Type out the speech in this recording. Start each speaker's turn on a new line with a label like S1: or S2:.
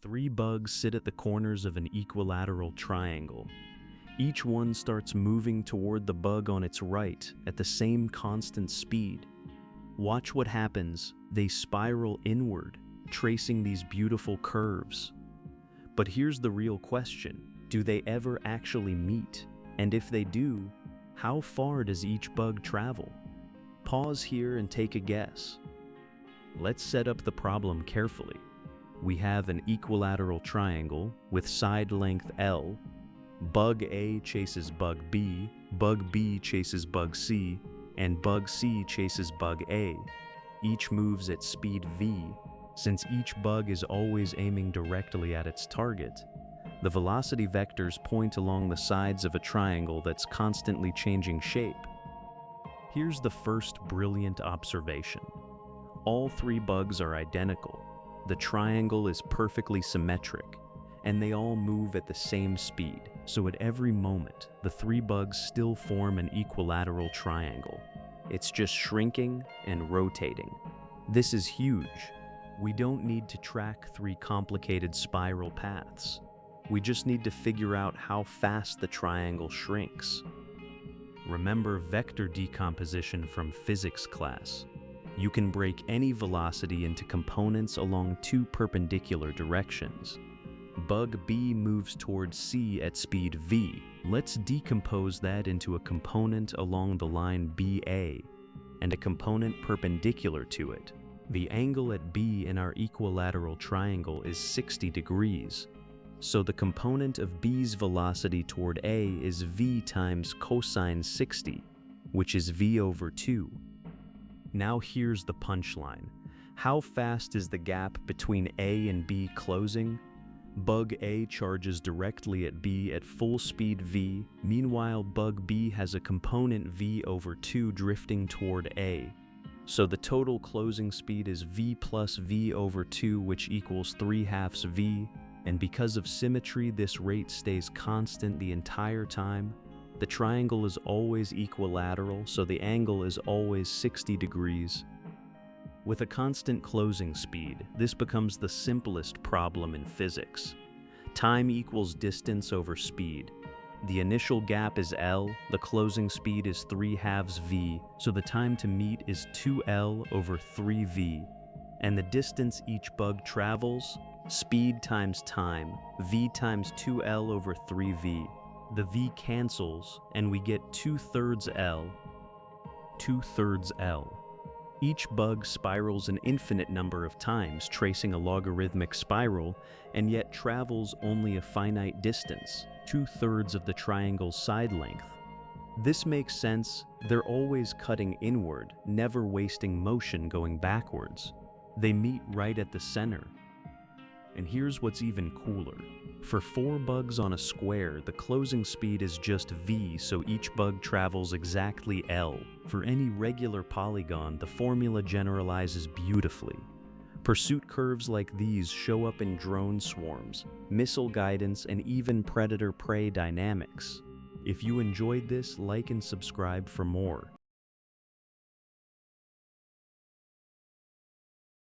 S1: Three bugs sit at the corners of an equilateral triangle. Each one starts moving toward the bug on its right at the same constant speed. Watch what happens. They spiral inward, tracing these beautiful curves. But here's the real question. Do they ever actually meet? And if they do, how far does each bug travel? Pause here and take a guess. Let's set up the problem carefully. We have an equilateral triangle with side length L. Bug A chases bug B chases bug C, and bug C chases bug A. Each moves at speed v. Since each bug is always aiming directly at its target, the velocity vectors point along the sides of a triangle that's constantly changing shape. Here's the first brilliant observation. All three bugs are identical. The triangle is perfectly symmetric, and they all move at the same speed, so at every moment, the three bugs still form an equilateral triangle. It's just shrinking and rotating. This is huge. We don't need to track three complicated spiral paths. We just need to figure out how fast the triangle shrinks. Remember vector decomposition from physics class. You can break any velocity into components along two perpendicular directions. Bug B moves towards C at speed v. Let's decompose that into a component along the line BA and a component perpendicular to it. The angle at B in our equilateral triangle is 60 degrees. So the component of B's velocity toward A is v times cosine 60, which is v over 2. Now here's the punchline. How fast is the gap between A and B closing? Bug A charges directly at B at full speed v. Meanwhile, bug B has a component v over 2 drifting toward A. So the total closing speed is v plus v over 2, which equals 3/2 v. And because of symmetry, this rate stays constant the entire time. The triangle is always equilateral, so the angle is always 60 degrees. With a constant closing speed, this becomes the simplest problem in physics. Time equals distance over speed. The initial gap is L, the closing speed is 3/2 v, so the time to meet is 2L over 3v. And the distance each bug travels, speed times time, v times 2L over 3v. The v cancels, and we get 2/3 L. 2/3 L. Each bug spirals an infinite number of times, tracing a logarithmic spiral, and yet travels only a finite distance, 2/3 of the triangle's side length. This makes sense. They're always cutting inward, never wasting motion going backwards. They meet right at the center. And here's what's even cooler. For 4 bugs on a square, the closing speed is just v, so each bug travels exactly L. For any regular polygon, the formula generalizes beautifully. Pursuit curves like these show up in drone swarms, missile guidance, and even predator-prey dynamics. If you enjoyed this, like and subscribe for more.